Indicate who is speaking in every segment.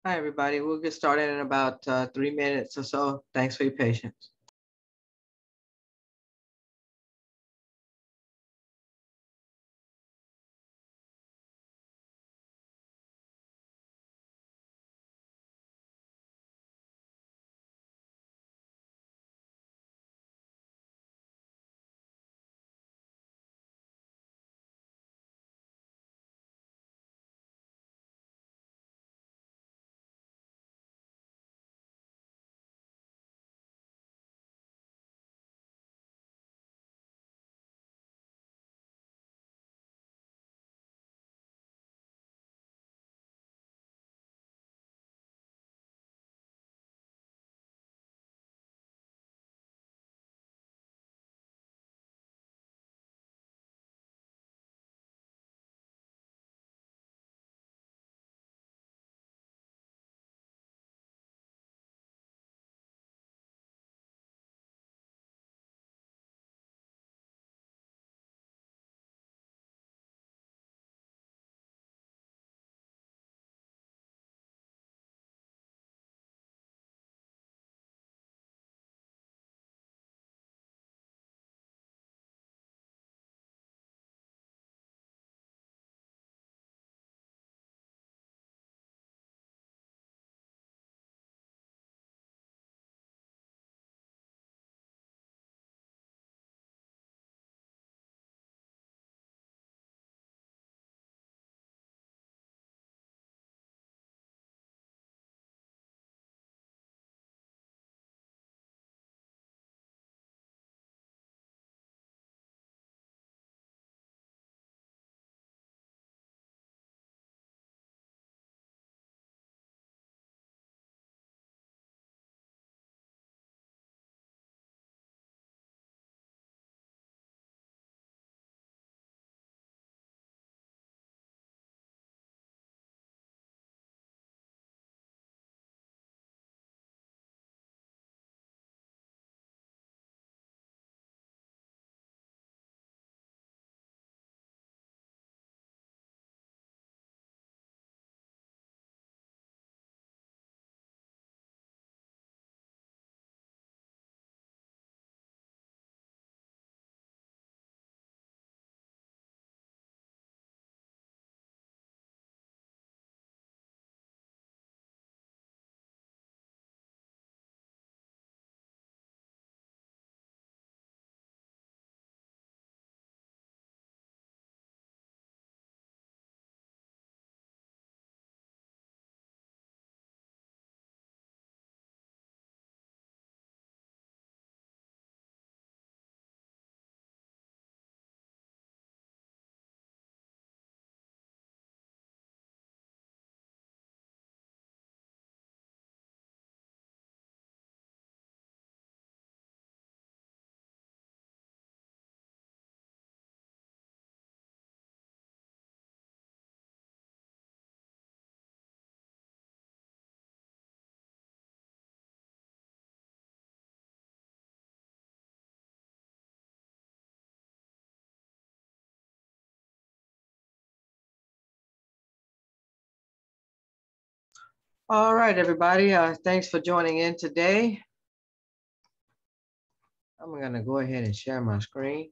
Speaker 1: Hi, everybody. We'll get started in about 3 minutes or so. Thanks for your patience. All right, everybody. Thanks for joining in today. I'm going to go ahead and share my screen.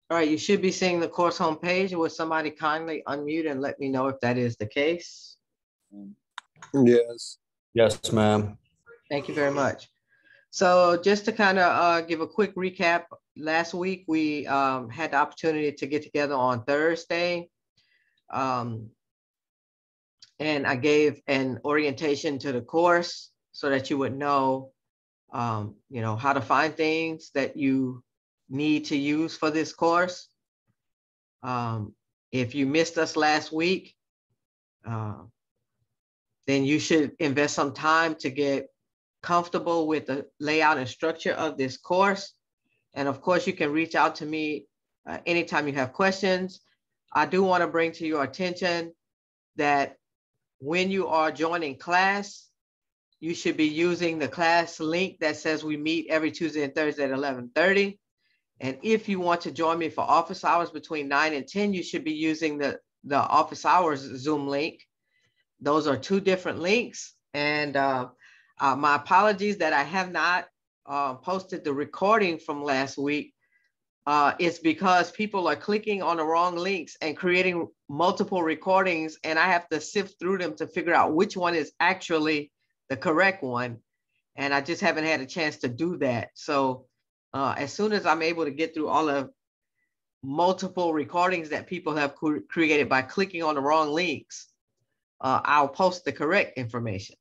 Speaker 1: All right, you should be seeing the course homepage. Will somebody kindly unmute and let me know if that is the case?
Speaker 2: Yes.
Speaker 3: Yes, ma'am.
Speaker 1: Thank you very much. So just to kind of give a quick recap, last week we had the opportunity to get together on Thursday. And I gave an orientation to the course so that you would know, how to find things that you need to use for this course. If you missed us last week, then you should invest some time to get comfortable with the layout and structure of this course. And of course, you can reach out to me anytime you have questions. I do want to bring to your attention that when you are joining class, you should be using the class link that says we meet every Tuesday and Thursday at 11:30. And if you want to join me for office hours between 9 and 10, you should be using the office hours Zoom link. Those are two different links. And my apologies that I have not posted the recording from last week. It's because people are clicking on the wrong links and creating multiple recordings, and I have to sift through them to figure out which one is actually the correct one. And I just haven't had a chance to do that. So as soon as I'm able to get through all the multiple recordings that people have created by clicking on the wrong links, I'll post the correct information.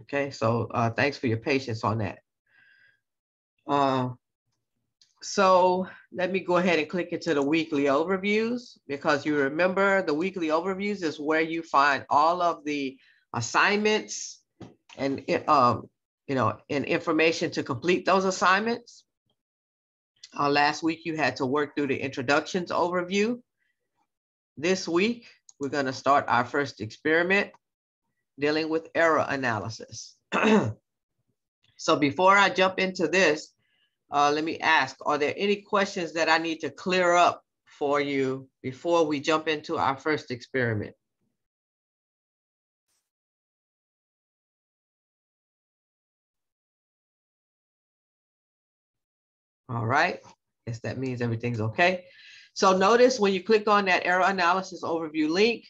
Speaker 1: Okay, so thanks for your patience on that. So let me go ahead and click into the weekly overviews, because you remember the weekly overviews is where you find all of the assignments and and information to complete those assignments. Last week you had to work through the introductions overview. This week we're going to start our first experiment dealing with error analysis. So before I jump into this, let me ask, are there any questions that I need to clear up for you before we jump into our first experiment? All right, guess that means everything's okay. So notice when you click on that error analysis overview link,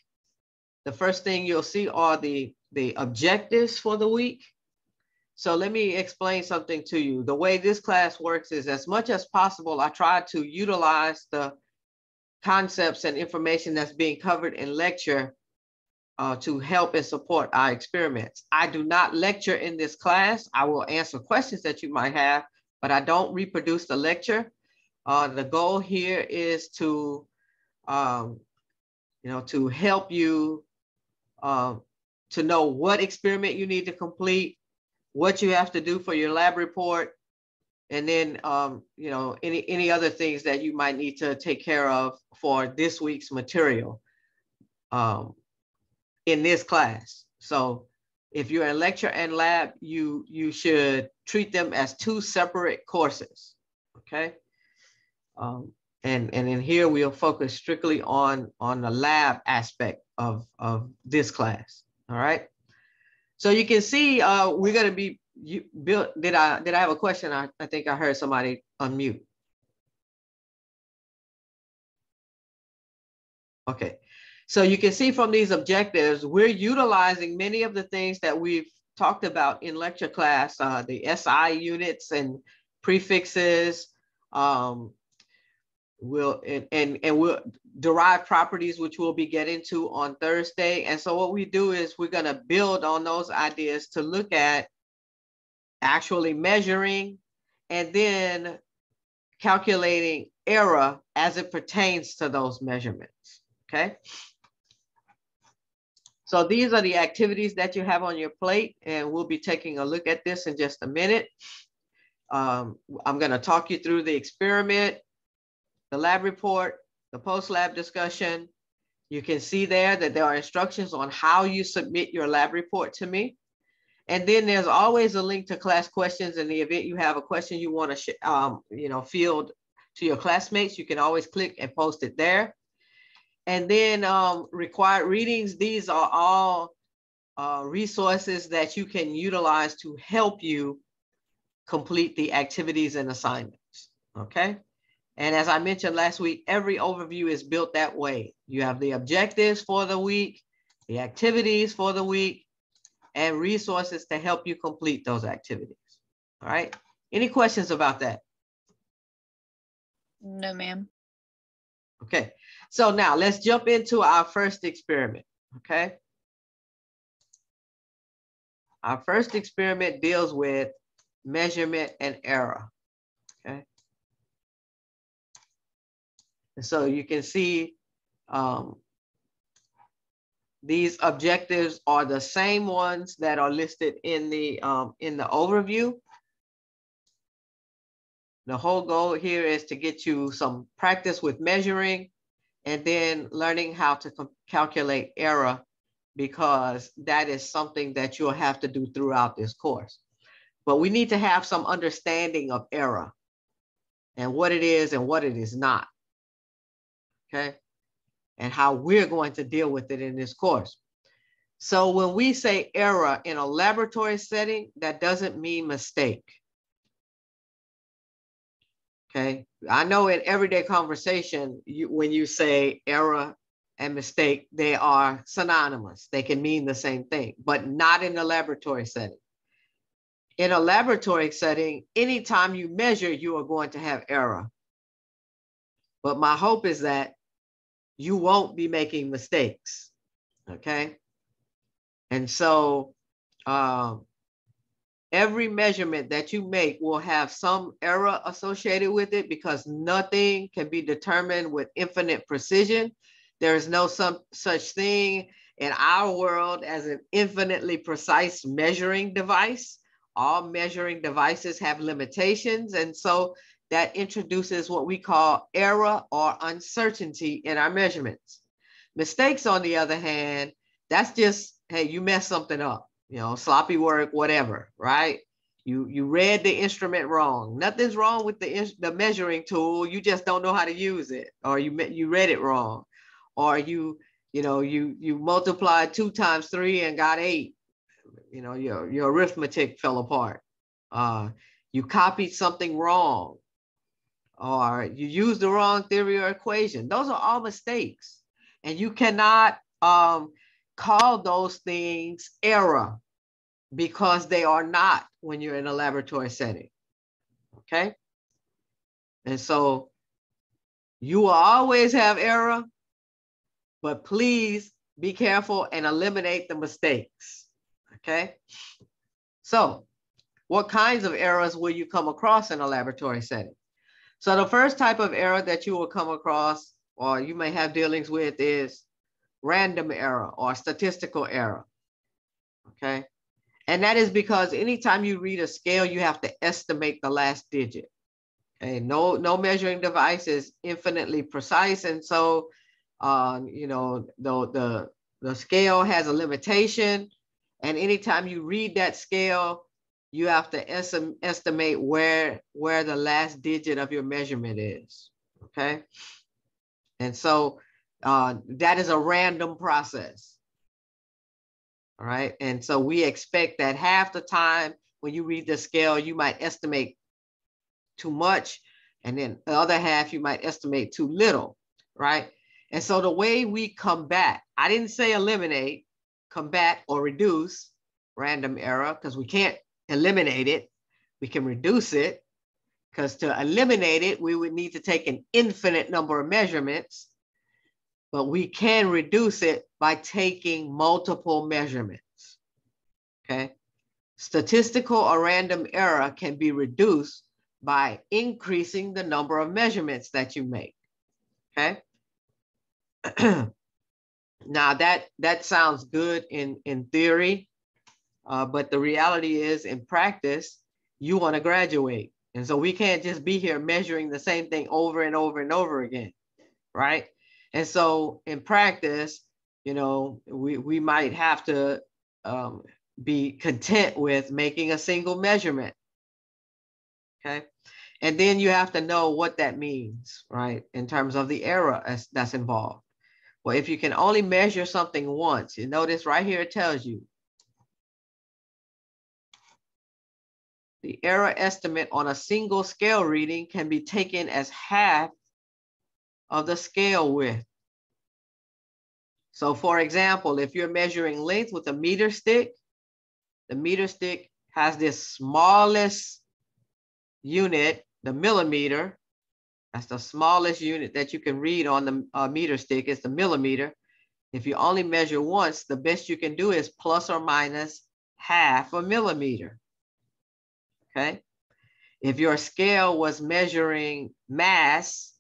Speaker 1: the first thing you'll see are the objectives for the week. So let me explain something to you. The way this class works is, as much as possible, I try to utilize the concepts and information that's being covered in lecture to help and support our experiments. I do not lecture in this class. I will answer questions that you might have, but I don't reproduce the lecture. The goal here is to, to help you to know what experiment you need to complete, what you have to do for your lab report, and then any other things that you might need to take care of for this week's material in this class. So if you're in lecture and lab, you should treat them as two separate courses, okay? And in here we'll focus strictly on the lab aspect of this class. All right. So you can see we're going to be built. Did I have a question? I think I heard somebody unmute. Okay. So you can see from these objectives, we're utilizing many of the things that we've talked about in lecture class, the SI units and prefixes, we'll derive properties, which we'll be getting to on Thursday. And so what we do is we're going to build on those ideas to look at actually measuring and then calculating error as it pertains to those measurements. Okay. So these are the activities that you have on your plate, and we'll be taking a look at this in just a minute. I'm going to talk you through the experiment, the lab report, the post-lab discussion. You can see there that there are instructions on how you submit your lab report to me. And then there's always a link to class questions. In the event you have a question you want to field to your classmates, you can always click and post it there. And then required readings. These are all resources that you can utilize to help you complete the activities and assignments, okay? And as I mentioned last week, every overview is built that way. You have the objectives for the week, the activities for the week, and resources to help you complete those activities, all right? Any questions about that?
Speaker 3: No, ma'am.
Speaker 1: Okay, so now let's jump into our first experiment, okay? Our first experiment deals with measurement and error, okay? And so you can see these objectives are the same ones that are listed in the overview. The whole goal here is to get you some practice with measuring and then learning how to calculate error because that is something that you'll have to do throughout this course. But we need to have some understanding of error and what it is and what it is not, okay? And how we're going to deal with it in this course. So when we say error in a laboratory setting, that doesn't mean mistake. Okay, I know in everyday conversation, when you say error and mistake, they are synonymous. They can mean the same thing, but not in a laboratory setting. In a laboratory setting, anytime you measure, you are going to have error. But my hope is that you won't be making mistakes, okay? And so every measurement that you make will have some error associated with it, because nothing can be determined with infinite precision. There is no such thing in our world as an infinitely precise measuring device. All measuring devices have limitations. And so that introduces what we call error or uncertainty in our measurements. Mistakes, on the other hand, that's just, hey, you messed something up, you know, sloppy work, whatever, right? You read the instrument wrong. Nothing's wrong with the measuring tool. You just don't know how to use it, or you read it wrong, or you multiplied 2 times 3 and got 8. You know, your arithmetic fell apart. You copied something wrong, or you used the wrong theory or equation. Those are all mistakes, and you cannot call those things error, because they are not when you're in a laboratory setting, okay? And so you will always have error, but please be careful and eliminate the mistakes, okay? So what kinds of errors will you come across in a laboratory setting? So the first type of error that you will come across, or you may have dealings with, is random error or statistical error, okay? And that is because anytime you read a scale, you have to estimate the last digit. Okay, no measuring device is infinitely precise, and so the scale has a limitation. And anytime you read that scale, you have to estimate where the last digit of your measurement is. Okay, and so that is a random process. All right. And so we expect that half the time when you read the scale, you might estimate too much. And then the other half, you might estimate too little. Right. And so the way we combat, I didn't say eliminate, combat or reduce random error, because we can't eliminate it. We can reduce it, because to eliminate it, we would need to take an infinite number of measurements. But we can reduce it by taking multiple measurements, okay? Statistical or random error can be reduced by increasing the number of measurements that you make, okay? Now that sounds good in theory, but the reality is in practice, you wanna graduate. And so we can't just be here measuring the same thing over and over and over again, right? And so in practice, you know, we might have to be content with making a single measurement, okay? And then you have to know what that means, right? In terms of the error that's involved. Well, if you can only measure something once, you notice right here, it tells you the error estimate on a single scale reading can be taken as half of the scale width. So for example, if you're measuring length with a meter stick, the meter stick has this smallest unit, the millimeter. That's the smallest unit that you can read on the meter stick, is the millimeter. If you only measure once, the best you can do is plus or minus half a millimeter, okay? If your scale was measuring mass,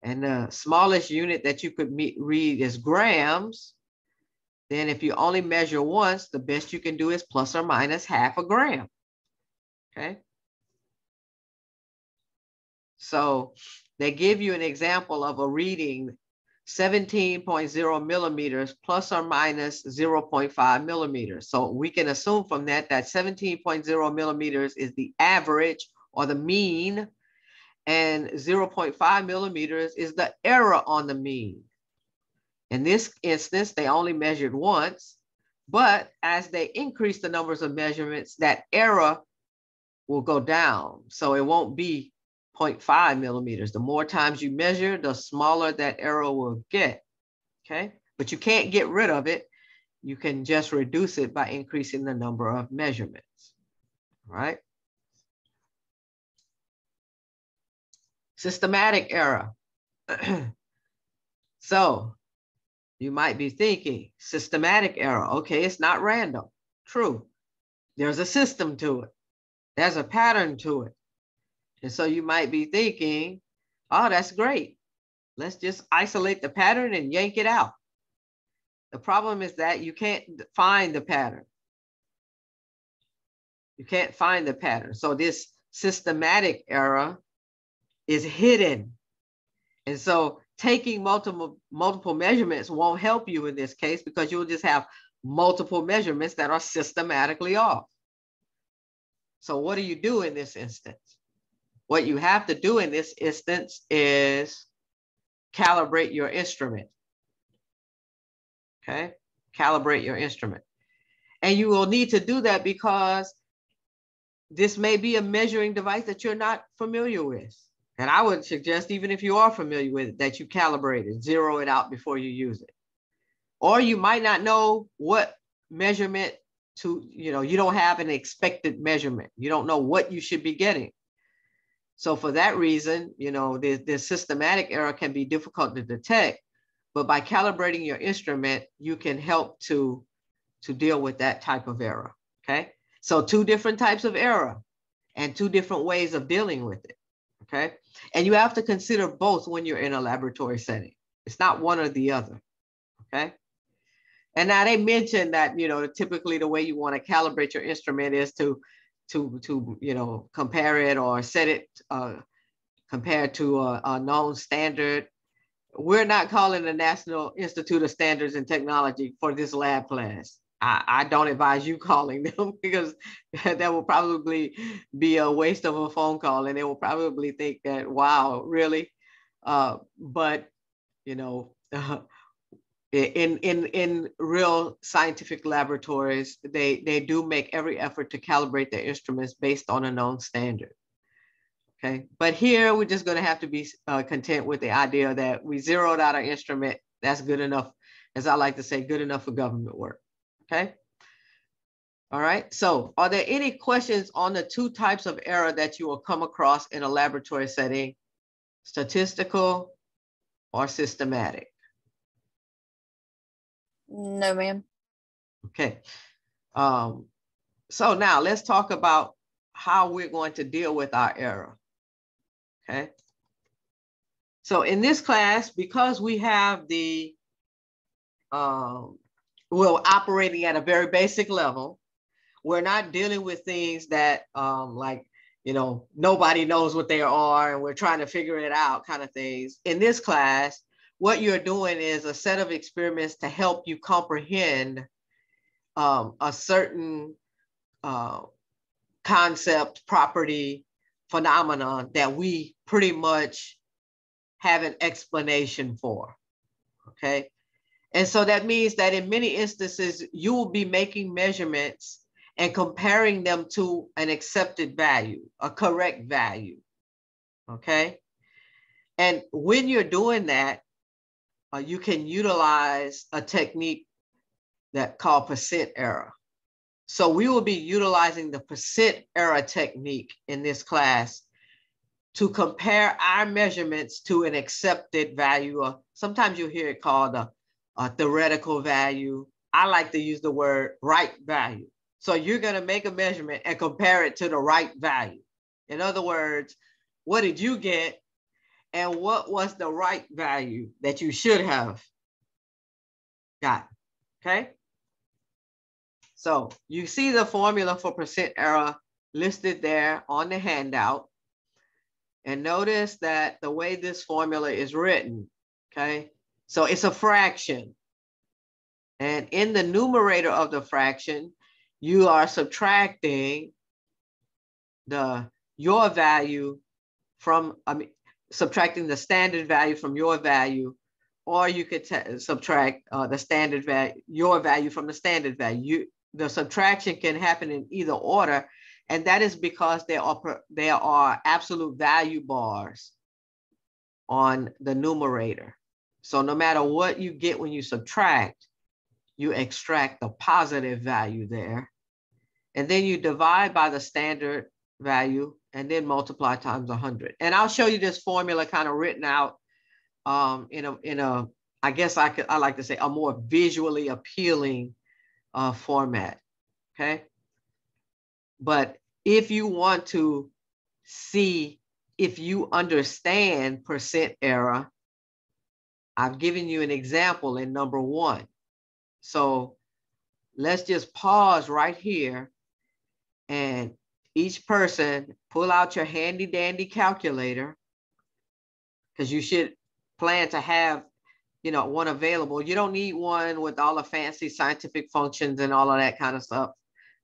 Speaker 1: and the smallest unit that you could read is grams, then if you only measure once, the best you can do is plus or minus half a gram, okay? So they give you an example of a reading. 17.0 millimeters plus or minus 0.5 millimeters. So we can assume from that that 17.0 millimeters is the average or the mean, and 0.5 millimeters is the error on the mean. In this instance, they only measured once, but as they increase the numbers of measurements, that error will go down. So it won't be 0.5 millimeters. The more times you measure, the smaller that error will get, okay? But you can't get rid of it. You can just reduce it by increasing the number of measurements, right? Systematic error. So you might be thinking, systematic error, okay, it's not random. True, there's a system to it. There's a pattern to it. And so you might be thinking, oh, that's great. Let's just isolate the pattern and yank it out. The problem is that you can't find the pattern. You can't find the pattern. So this systematic error is hidden. And so taking multiple measurements won't help you in this case, because you'll just have multiple measurements that are systematically off. So what do you do in this instance? What you have to do in this instance is calibrate your instrument. Okay, calibrate your instrument. And you will need to do that because this may be a measuring device that you're not familiar with. And I would suggest, even if you are familiar with it, that you calibrate it, zero it out before you use it. Or you might not know what measurement to, you don't have an expected measurement. You don't know what you should be getting. So for that reason, the systematic error can be difficult to detect, but by calibrating your instrument, you can help to deal with that type of error, okay? So two different types of error and two different ways of dealing with it, okay? And you have to consider both when you're in a laboratory setting. It's not one or the other, okay? And now they mentioned that, typically the way you want to calibrate your instrument is to compare it or set it compared to a known standard. We're not calling the National Institute of Standards and Technology for this lab class. I don't advise you calling them, because that will probably be a waste of a phone call, and they will probably think that, wow, really? But in real scientific laboratories, they do make every effort to calibrate their instruments based on a known standard. Okay, but here we're just going to have to be content with the idea that we zeroed out our instrument. That's good enough, as I like to say, good enough for government work. Okay. All right. So are there any questions on the two types of error that you will come across in a laboratory setting, statistical or systematic?
Speaker 3: No, ma'am.
Speaker 1: Okay. So now let's talk about how we're going to deal with our error. Okay. So in this class, because we have the, we're operating at a very basic level, we're not dealing with things that like, nobody knows what they are and we're trying to figure it out kind of things. In this class, what you're doing is a set of experiments to help you comprehend a certain concept, property, phenomenon that we pretty much have an explanation for, okay? And so that means that in many instances, you will be making measurements and comparing them to an accepted value, a correct value, okay? And when you're doing that, you can utilize a technique that called percent error. So we will be utilizing the percent error technique in this class to compare our measurements to an accepted value. Or sometimes you'll hear it called a theoretical value. I like to use the word right value. So you're going to make a measurement and compare it to the right value. In other words, what did you get and what was the right value that you should have got, okay? So you see the formula for percent error listed there on the handout. And notice that the way this formula is written, okay? So it's a fraction. And in the numerator of the fraction, you are subtracting your value from, subtracting the standard value from your value, or you could subtract the standard value, your value from the standard value. The subtraction can happen in either order, and that is because there are absolute value bars on the numerator. So no matter what you get when you subtract, you extract the positive value there, and then you divide by the standard value and then multiply times 100. And I'll show you this formula kind of written out in a I guess I like to say a more visually appealing format. Okay. But if you want to see if you understand percent error, I've given you an example in number 1. So let's just pause right here, and each person pull out your handy dandy calculator, because you should plan to have, one available. You don't need one with all the fancy scientific functions and all of that kind of stuff.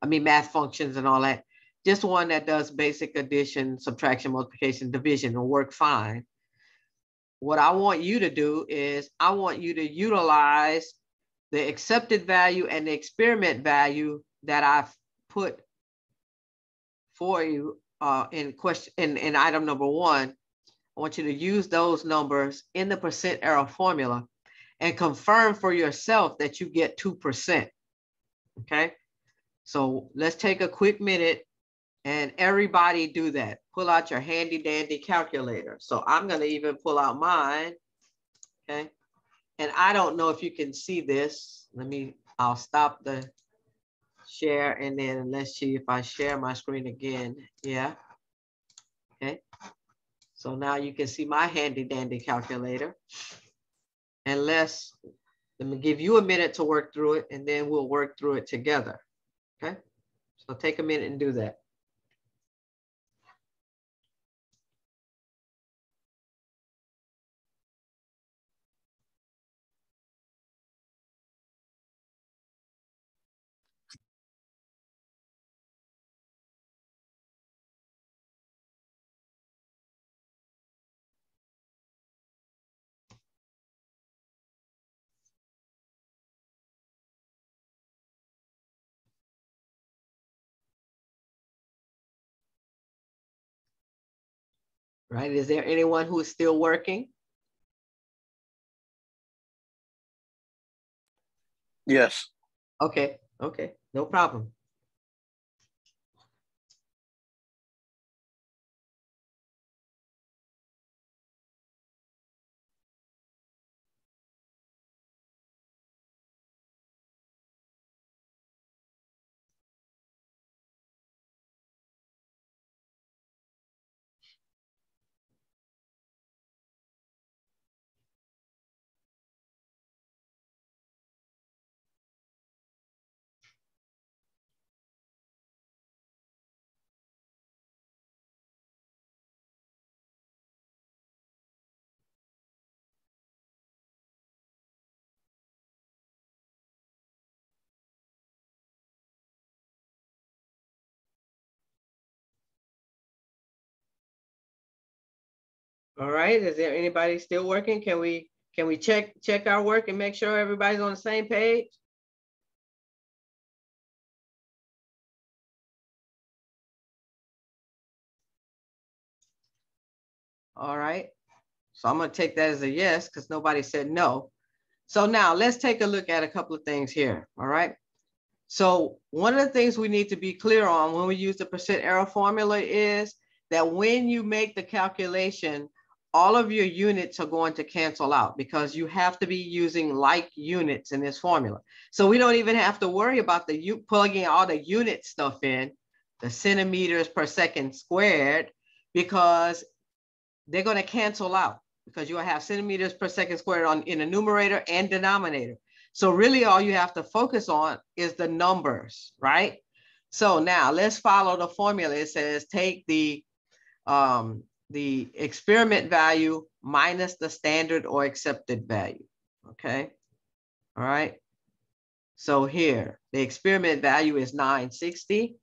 Speaker 1: Math functions and all that. Just one that does basic addition, subtraction, multiplication, division will work fine. What I want you to do is I want you to utilize the accepted value and the experiment value that I've put for you in item number 1. I want you to use those numbers in the percent error formula and confirm for yourself that you get 2%. Okay. So let's take a quick minute and everybody do that. Pull out your handy dandy calculator. So I'm going to even pull out mine. Okay. And I don't know if you can see this. I'll stop the share, and then let's see if I share my screen again. Yeah. Okay. So now you can see my handy dandy calculator. And let me give you a minute to work through it, and then we'll work through it together. Okay. So take a minute and do that. Right? Is there anyone who is still working?
Speaker 2: Yes.
Speaker 1: Okay. No problem. All right. Is there anybody still working? Can we check our work and make sure everybody's on the same page? All right. So I'm going to take that as a yes because nobody said no. So now let's take a look at a couple of things here. All right. So one of the things we need to be clear on when we use the percent error formula is that when you make the calculation, all of your units are going to cancel out because you have to be using like units in this formula. So we don't even have to worry about plugging all the unit stuff in, the centimeters per second squared, because they're going to cancel out because you'll have centimeters per second squared in the numerator and denominator. So really all you have to focus on is the numbers, right? So now let's follow the formula. It says take the experiment value minus the standard or accepted value, okay? All right. So here, the experiment value is 960.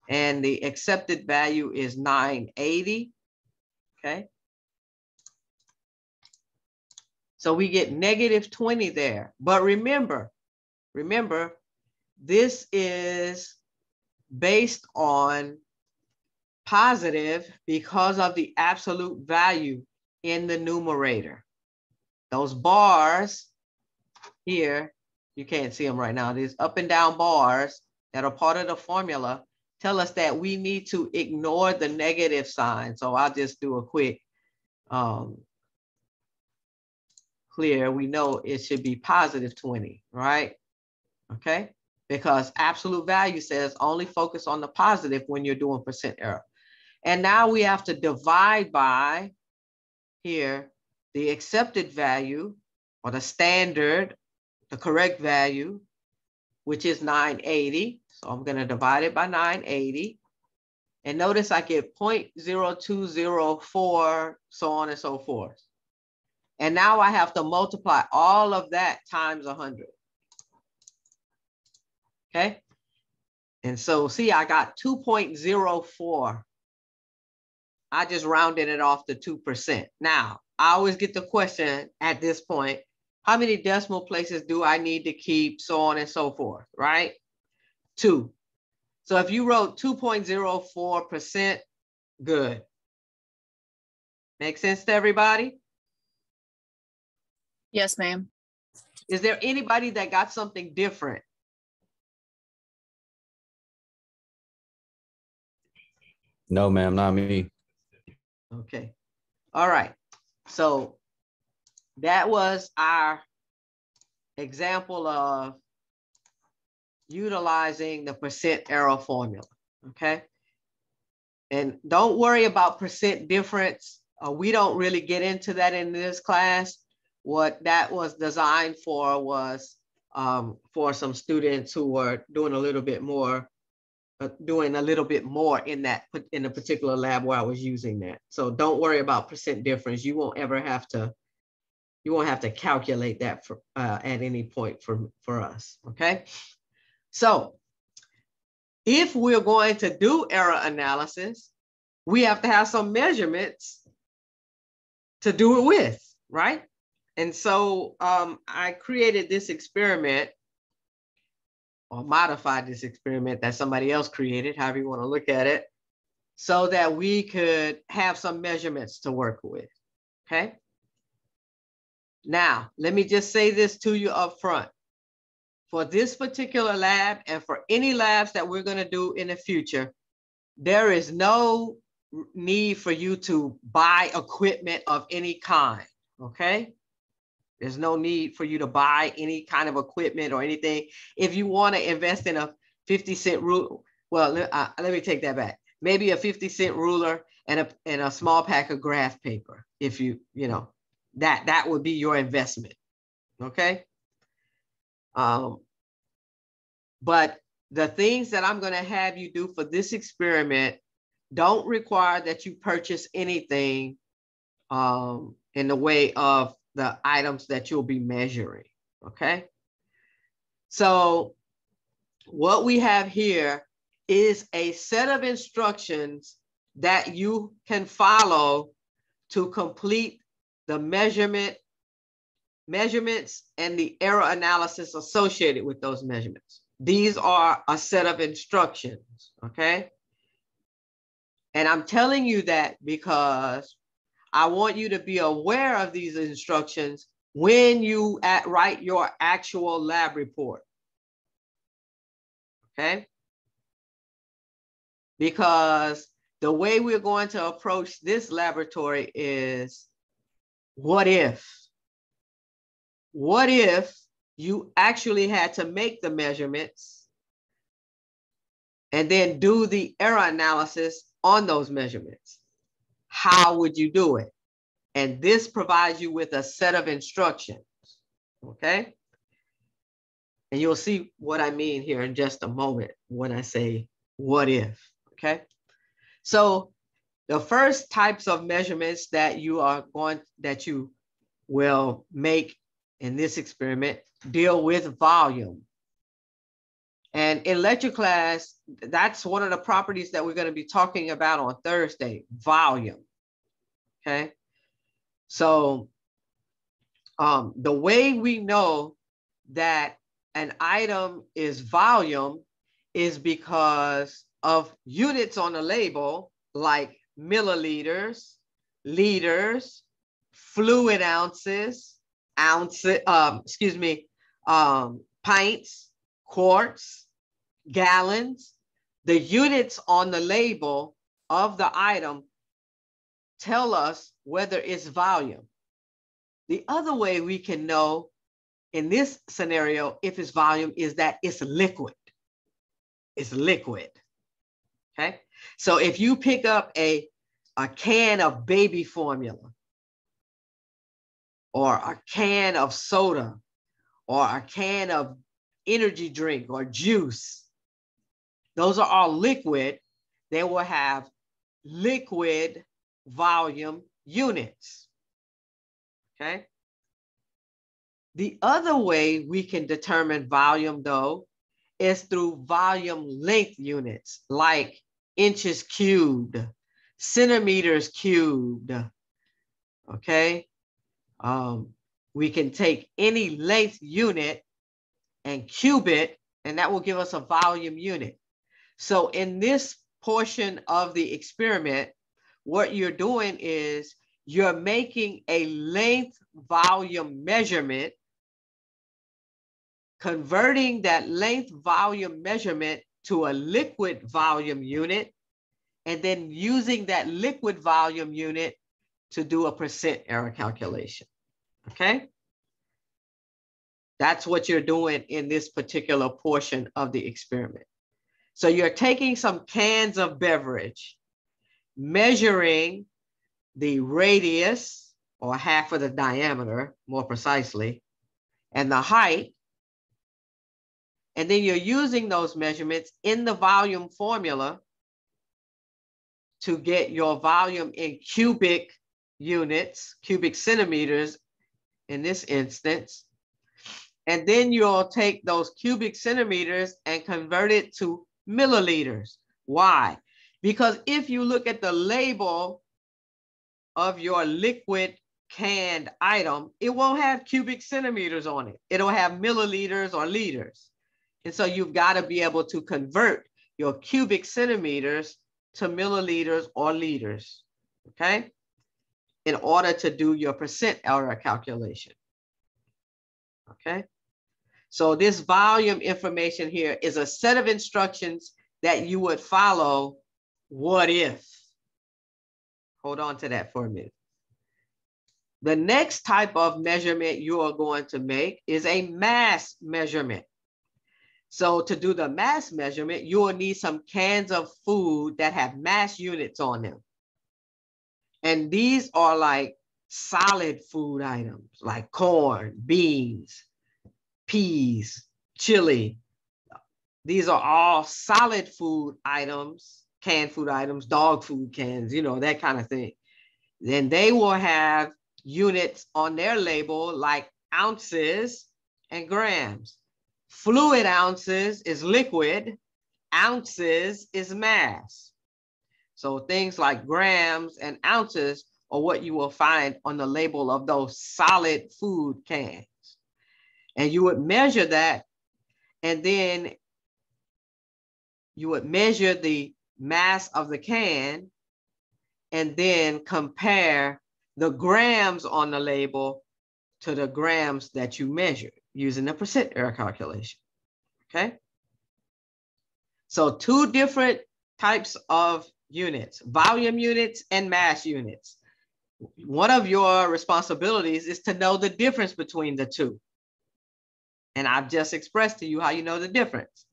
Speaker 1: And the accepted value is 980, okay? So we get negative 20 there. But remember, this is based on positive because of the absolute value in the numerator. Those bars here, you can't see them right now. These up and down bars that are part of the formula tell us that we need to ignore the negative sign. So I'll just do a quick clear. We know it should be positive 20, right? Okay, because absolute value says only focus on the positive when you're doing percent error. And now we have to divide by here the accepted value or the standard, the correct value, which is 980. So I'm going to divide it by 980. And notice I get 0.0204, so on and so forth. And now I have to multiply all of that times 100. Okay. And so see, I got 2.04. I just rounded it off to 2%. Now, I always get the question at this point, how many decimal places do I need to keep, so on and so forth, right? 2. So if you wrote 2.04%, good. Make sense to everybody?
Speaker 3: Yes, ma'am.
Speaker 1: Is there anybody that got something different?
Speaker 4: No, ma'am, not me.
Speaker 1: Okay. All right. So that was our example of utilizing the percent error formula. Okay. And don't worry about percent difference. We don't really get into that in this class. What that was designed for was for some students who were doing a little bit more in a particular lab where I was using that. So don't worry about percent difference. You won't have to calculate that for at any point for us. Okay. So if we're going to do error analysis, we have to have some measurements to do it with, right? And so I created this experiment or modified this experiment that somebody else created, however you want to look at it, so that we could have some measurements to work with, okay? Now, let me just say this to you up front. For this particular lab and for any labs that we're going to do in the future, there is no need for you to buy equipment of any kind, okay? There's no need for you to buy any kind of equipment or anything. If you want to invest in a 50-cent ruler, well, let me take that back. Maybe a 50-cent ruler and a small pack of graph paper. If you know, that would be your investment, okay? But the things that I'm going to have you do for this experiment don't require that you purchase anything in the way of the items that you'll be measuring, okay? So what we have here is a set of instructions that you can follow to complete the measurements and the error analysis associated with those measurements. These are a set of instructions, okay? And I'm telling you that because I want you to be aware of these instructions when you write your actual lab report, okay? Because the way we're going to approach this laboratory is, what if? What if you actually had to make the measurements and then do the error analysis on those measurements? How would you do it? And this provides you with a set of instructions, okay? And you'll see what I mean here in just a moment when I say, what if, okay? So The first types of measurements that you will make in this experiment deal with volume. And in lecture class, that's one of the properties that we're going to be talking about on Thursday, volume. Okay. So the way we know that an item is volume is because of units on the label, like milliliters, liters, fluid ounces, pints, quarts, gallons. The units on the label of the item tell us whether it's volume. The other way we can know in this scenario if it's volume is that it's liquid. It's liquid. Okay. So if you pick up a can of baby formula, or a can of soda, or a can of energy drink or juice, those are all liquid. They will have liquid volume units. Okay. The other way we can determine volume, though, is through volume length units, like inches cubed, centimeters cubed. Okay. We can take any length unit and cube it, and that will give us a volume unit. So in this portion of the experiment, what you're doing is you're making a length volume measurement, converting that length volume measurement to a liquid volume unit, and then using that liquid volume unit to do a percent error calculation. Okay? That's what you're doing in this particular portion of the experiment. So you're taking some cans of beverage, measuring the radius, or half of the diameter, more precisely, and the height. And then you're using those measurements in the volume formula to get your volume in cubic units, cubic centimeters in this instance. And then you'll take those cubic centimeters and convert it to milliliters. Why? Because if you look at the label of your liquid canned item, it won't have cubic centimeters on it. It'll have milliliters or liters. And so you've got to be able to convert your cubic centimeters to milliliters or liters, okay, in order to do your percent error calculation. Okay. So this volume information here is a set of instructions that you would follow. What if? Hold on to that for a minute. The next type of measurement you are going to make is a mass measurement. So to do the mass measurement, you will need some cans of food that have mass units on them. And these are like solid food items, like corn, beans, peas, chili. These are all solid food items, canned food items, dog food cans, you know, that kind of thing. Then they will have units on their label like ounces and grams. Fluid ounces is liquid, ounces is mass. So things like grams and ounces are what you will find on the label of those solid food cans. And you would measure that, and then you would measure the mass of the can, and then compare the grams on the label to the grams that you measured using the percent error calculation. Okay. So two different types of units, volume units and mass units. One of your responsibilities is to know the difference between the two. And I've just expressed to you how you know the difference.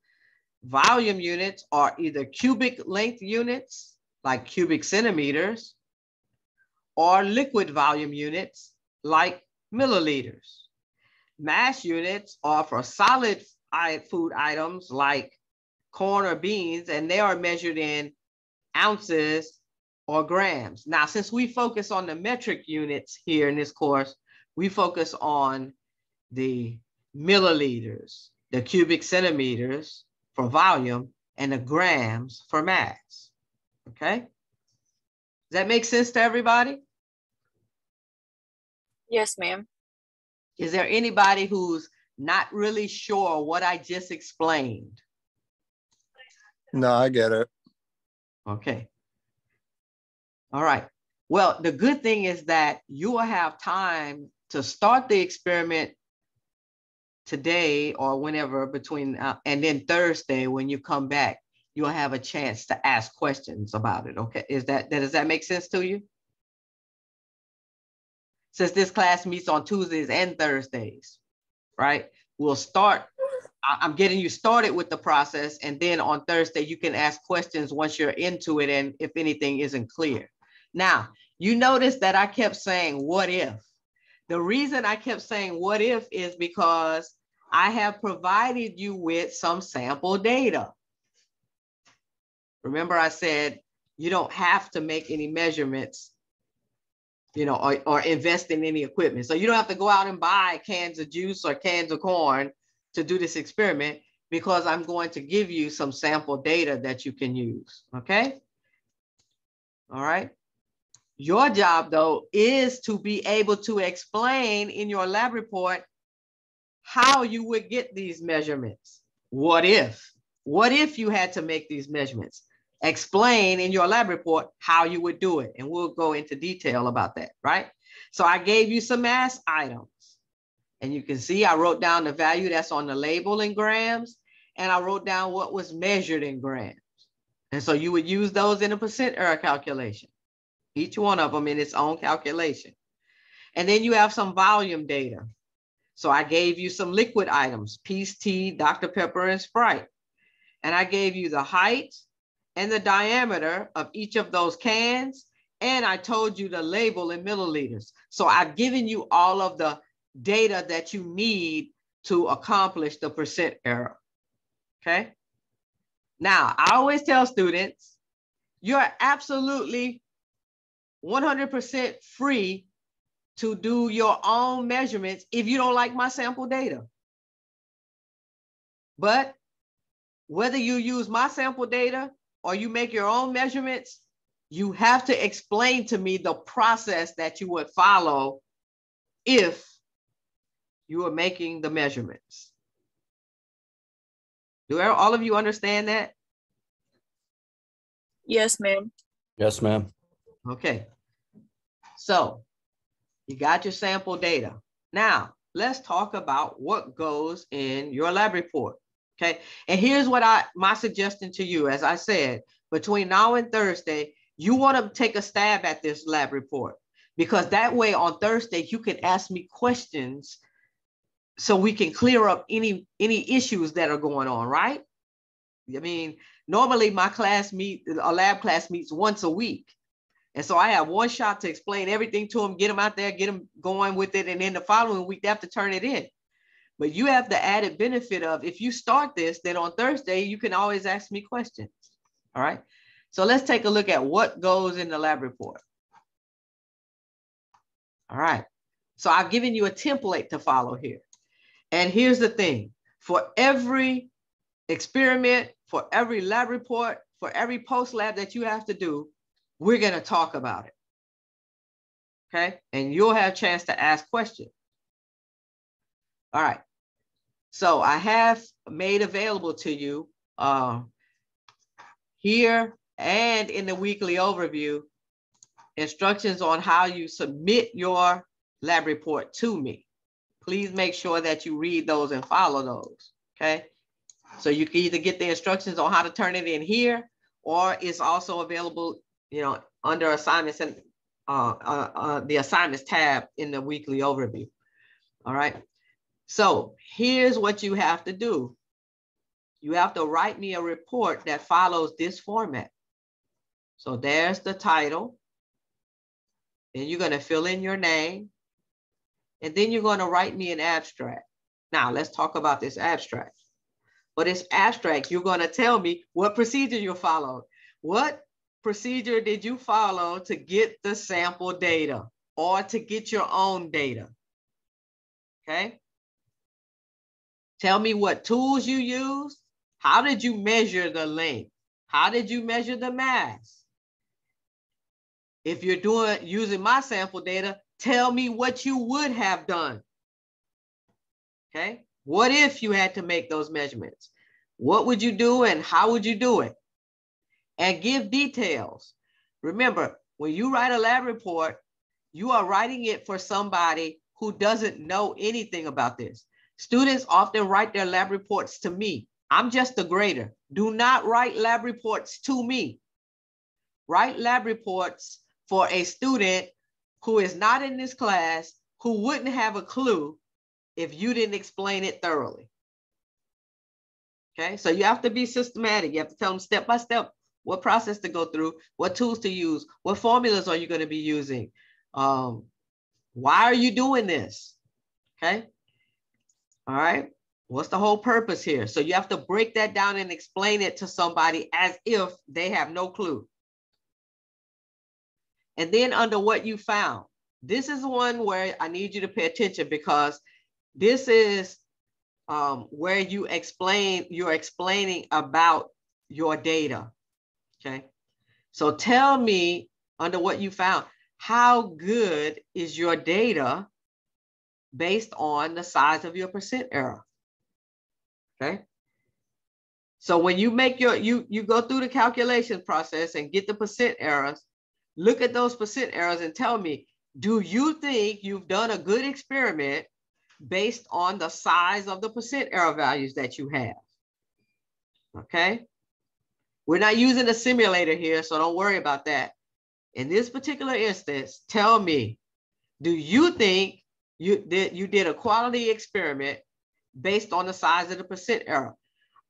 Speaker 1: Volume units are either cubic length units, like cubic centimeters, or liquid volume units, like milliliters. Mass units are for solid food items like corn or beans, and they are measured in ounces or grams. Now, since we focus on the metric units here in this course, we focus on the milliliters, the cubic centimeters for volume, and the grams for mass. Okay? Does that make sense to everybody?
Speaker 3: Yes, ma'am.
Speaker 1: Is there anybody who's not really sure what I just explained?
Speaker 2: No, I get it.
Speaker 1: Okay. All right. Well, the good thing is that you will have time to start the experiment today or whenever between, and then Thursday when you come back, you'll have a chance to ask questions about it. Okay. Does that make sense to you? Since this class meets on Tuesdays and Thursdays, right? We'll start, I'm getting you started with the process, and then on Thursday, you can ask questions once you're into it and if anything isn't clear. Now, you notice that I kept saying, what if? The reason I kept saying what if is because I have provided you with some sample data. Remember I said, you don't have to make any measurements, you know, or invest in any equipment. So you don't have to go out and buy cans of juice or cans of corn to do this experiment, because I'm going to give you some sample data that you can use, okay? All right. Your job, though, is to be able to explain in your lab report how you would get these measurements. What if? What if you had to make these measurements? Explain in your lab report how you would do it, and we'll go into detail about that, right? So I gave you some mass items, and you can see I wrote down the value that's on the label in grams, and I wrote down what was measured in grams. And so you would use those in a percent error calculation, each one of them in its own calculation. And then you have some volume data. So I gave you some liquid items, Peace Tea, Dr. Pepper, and Sprite. And I gave you the height and the diameter of each of those cans. And I told you the label in milliliters. So I've given you all of the data that you need to accomplish the percent error. Okay. Now, I always tell students, you're absolutely 100% free to do your own measurements if you don't like my sample data. But whether you use my sample data or you make your own measurements, you have to explain to me the process that you would follow if you are making the measurements. Do all of you understand that?
Speaker 3: Yes, ma'am.
Speaker 4: Yes, ma'am.
Speaker 1: Okay. So you got your sample data. Now, let's talk about what goes in your lab report. Okay. And here's what my suggestion to you, as I said, between now and Thursday, you want to take a stab at this lab report, because that way on Thursday, you can ask me questions so we can clear up any issues that are going on, right? I mean, normally my lab class meets once a week. And so I have one shot to explain everything to them, get them out there, get them going with it. And then the following week, they have to turn it in. But you have the added benefit of, if you start this, then on Thursday, you can always ask me questions. All right. So let's take a look at what goes in the lab report. All right. So I've given you a template to follow here. And here's the thing. For every experiment, for every lab report, for every post lab that you have to do, we're going to talk about it. Okay. And you'll have a chance to ask questions. All right. So I have made available to you here and in the weekly overview instructions on how you submit your lab report to me. Please make sure that you read those and follow those. Okay. So you can either get the instructions on how to turn it in here, or it's also available, you know, under assignments and the assignments tab in the weekly overview. All right. So here's what you have to do. You have to write me a report that follows this format. So there's the title. Then you're going to fill in your name. And then you're going to write me an abstract. Now let's talk about this abstract. For this abstract, you're going to tell me what procedure you followed. What procedure did you follow to get the sample data or to get your own data? Okay. Tell me what tools you used. How did you measure the length? How did you measure the mass? If you're using my sample data, tell me what you would have done. Okay. What if you had to make those measurements? What would you do and how would you do it? And give details. Remember, when you write a lab report, you are writing it for somebody who doesn't know anything about this. Students often write their lab reports to me. I'm just a grader. Do not write lab reports to me. Write lab reports for a student who is not in this class, who wouldn't have a clue if you didn't explain it thoroughly. Okay, so you have to be systematic. You have to tell them step by step what process to go through, what tools to use, what formulas are you going to be using, why are you doing this? Okay, all right, what's the whole purpose here? So you have to break that down and explain it to somebody as if they have no clue. And then under what you found, this is one where I need you to pay attention, because this is where you're explaining about your data. Okay, so tell me under what you found, how good is your data based on the size of your percent error? Okay, so when you make you go through the calculation process and get the percent errors, look at those percent errors and tell me, do you think you've done a good experiment based on the size of the percent error values that you have? Okay, we're not using a simulator here, so don't worry about that. In this particular instance, tell me, do you think you did a quality experiment based on the size of the percent error?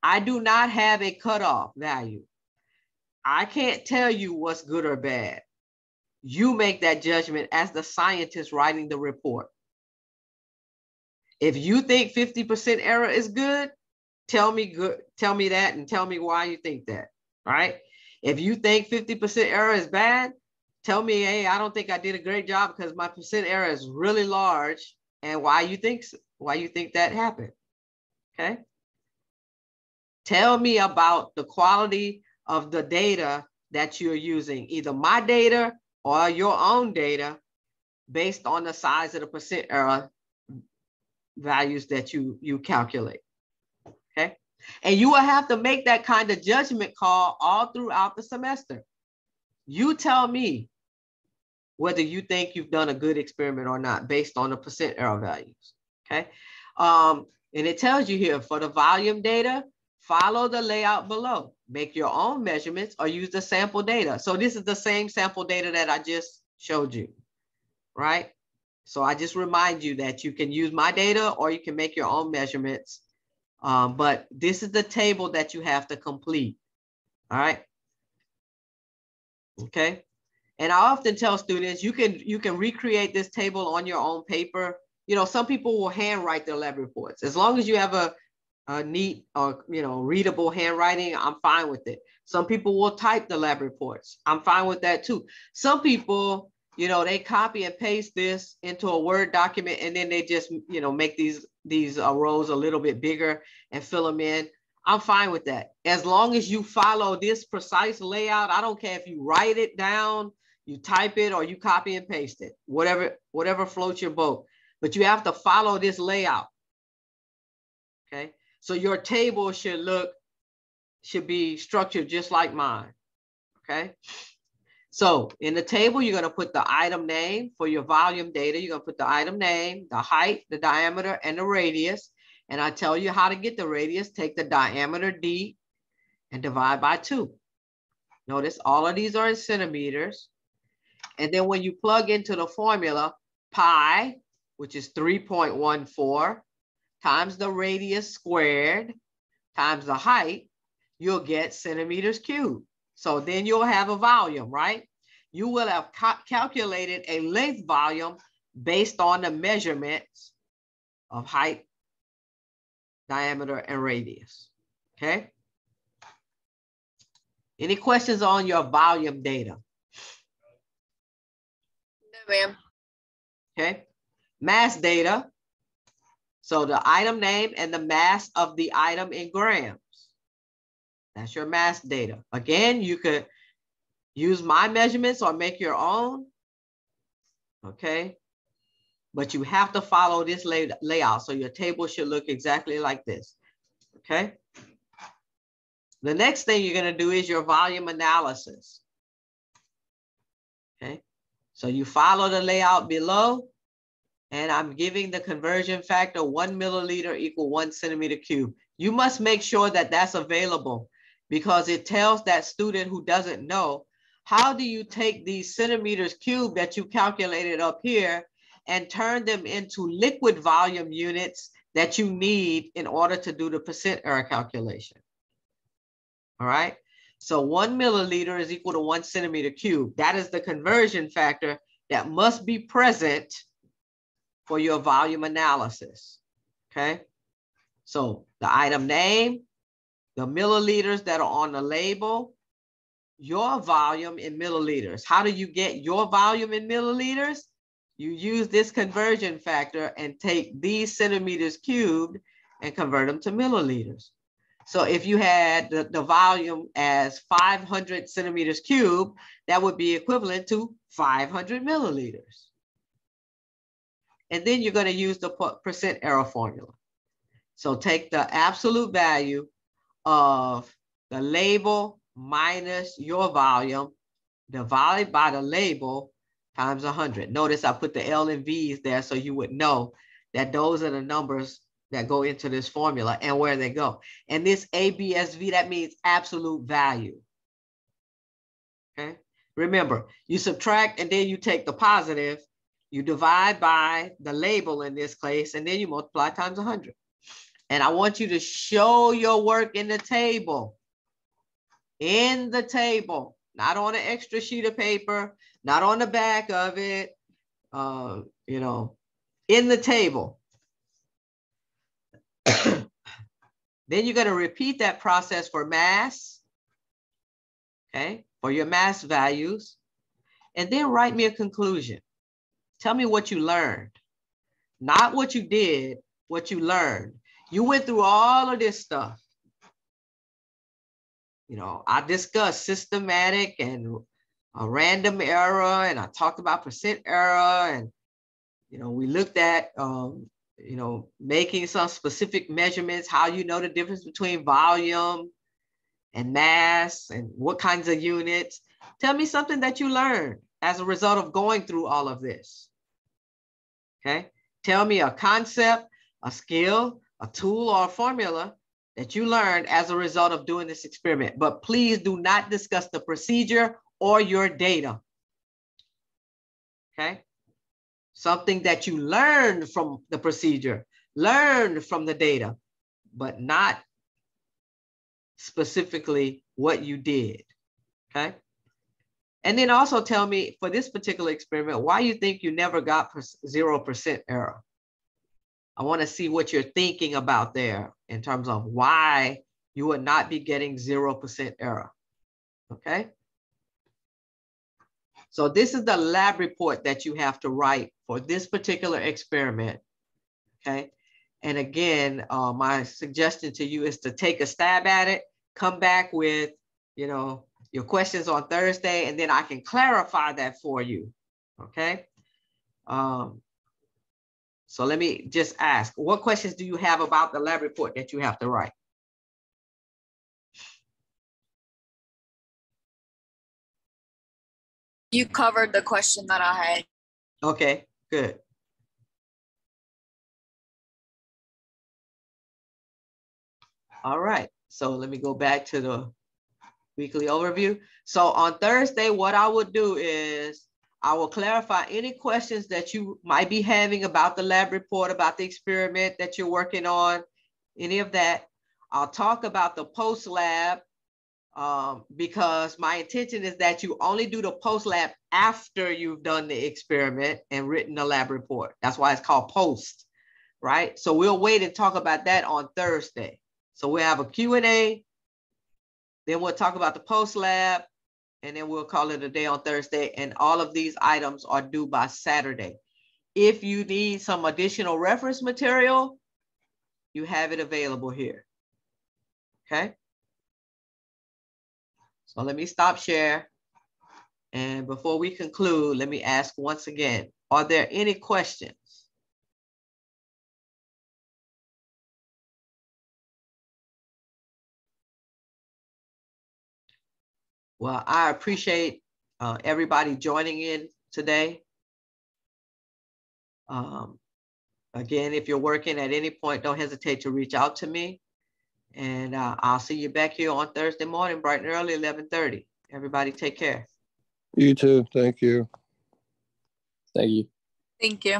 Speaker 1: I do not have a cutoff value. I can't tell you what's good or bad. You make that judgment as the scientist writing the report. If you think 50% error is good, tell me that and tell me why you think that, right? If you think 50% error is bad, tell me, hey, I don't think I did a great job because my percent error is really large, and why you think that happened, okay? Tell me about the quality of the data that you're using, either my data or your own data, based on the size of the percent error values that you calculate, okay? And you will have to make that kind of judgment call all throughout the semester. You tell me whether you think you've done a good experiment or not based on the percent error values, okay? And it tells you here, for the volume data, follow the layout below. Make your own measurements or use the sample data. So this is the same sample data that I just showed you, right? So I just remind you that you can use my data or you can make your own measurements. But this is the table that you have to complete, all right? Okay. And I often tell students, you can recreate this table on your own paper. You know, some people will handwrite their lab reports. As long as you have a neat or, readable handwriting, I'm fine with it. Some people will type the lab reports. I'm fine with that too. Some people, they copy and paste this into a Word document and then they just, make these rows a little bit bigger and fill them in. I'm fine with that. As long as you follow this precise layout, I don't care if you write it down, you type it, or you copy and paste it, whatever floats your boat. But you have to follow this layout, okay? So your table should be structured just like mine, okay? So in the table, you're going to put the item name for your volume data. You're going to put the item name, the height, the diameter, and the radius. And I tell you how to get the radius. Take the diameter D and divide by 2. Notice all of these are in centimeters. And then when you plug into the formula, pi, which is 3.14, times the radius squared, times the height, you'll get centimeters cubed. So then you'll have a volume, right? You will have calculated a length volume based on the measurements of height, diameter, and radius, okay? Any questions on your volume data?
Speaker 3: No, ma'am.
Speaker 1: Okay. Mass data. So the item name and the mass of the item in grams. That's your mass data. Again, you could use my measurements or make your own. Okay. But you have to follow this layout. So your table should look exactly like this. Okay. The next thing you're going to do is your volume analysis. Okay. So you follow the layout below, and I'm giving the conversion factor 1 milliliter equal 1 centimeter cube. You must make sure that that's available, because it tells that student who doesn't know, how do you take these centimeters cubed that you calculated up here and turn them into liquid volume units that you need in order to do the percent error calculation. All right. So 1 milliliter is equal to 1 centimeter cube. That is the conversion factor that must be present for your volume analysis. Okay. So the item name, the milliliters that are on the label, your volume in milliliters. How do you get your volume in milliliters? You use this conversion factor and take these centimeters cubed and convert them to milliliters. So if you had the volume as 500 centimeters cubed, that would be equivalent to 500 milliliters. And then you're going to use the percent error formula. So take the absolute value of the label minus your volume divided by the label times 100. Notice I put the L and V's there so you would know that those are the numbers that go into this formula and where they go. And this ABSV, that means absolute value. Okay. Remember, you subtract and then you take the positive, you divide by the label in this case, and then you multiply times 100. And I want you to show your work in the table. In the table, not on an extra sheet of paper, not on the back of it, you know, in the table. Then you're going to repeat that process for mass, okay, for your mass values, and then write me a conclusion. Tell me what you learned, not what you did, what you learned. You went through all of this stuff. You know, I discussed systematic and a random error, and I talked about percent error, and, you know, we looked at, you know, making some specific measurements, how you know the difference between volume and mass and what kinds of units. Tell me something that you learned as a result of going through all of this. Okay. Tell me a concept, a skill, a tool, or a formula that you learned as a result of doing this experiment. But please do not discuss the procedure or your data. Okay. Something that you learned from the procedure, learned from the data, but not specifically what you did. Okay. And then also tell me, for this particular experiment, why you think you never got 0% error. I want to see what you're thinking about there in terms of why you would not be getting 0% error. Okay. So this is the lab report that you have to write for this particular experiment. Okay. And again, my suggestion to you is to take a stab at it, come back with, you know, your questions on Thursday, and then I can clarify that for you. Okay. So let me just ask, what questions do you have about the lab report that you have to write?
Speaker 3: You covered the question that I had.
Speaker 1: Okay, good. All right, so let me go back to the weekly overview. So on Thursday, what I would do is I will clarify any questions that you might be having about the lab report, about the experiment that you're working on, any of that. I'll talk about the post-lab because my intention is that you only do the post-lab after you've done the experiment and written the lab report. That's why it's called post, right? So we'll wait and talk about that on Thursday. So we'll have a Q&A Then we'll talk about the post lab, and then we'll call it a day on Thursday. And all of these items are due by Saturday. If you need some additional reference material, you have it available here. Okay. So let me stop share. And before we conclude, let me ask once again, are there any questions? Well, I appreciate everybody joining in today. Again, if you're working at any point, don't hesitate to reach out to me. And I'll see you back here on Thursday morning, bright and early, 11:30. Everybody take care.
Speaker 2: You too. Thank you.
Speaker 4: Thank you.
Speaker 3: Thank you.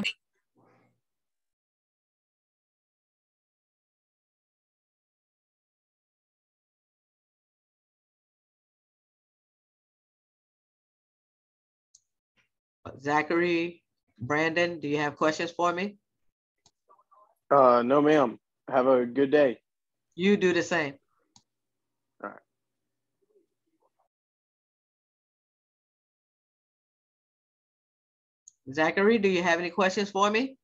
Speaker 1: Zachary, Brandon, do you have questions for me?
Speaker 5: No, ma'am. Have a good day.
Speaker 1: You do the same.
Speaker 5: All right.
Speaker 1: Zachary, do you have any questions for me?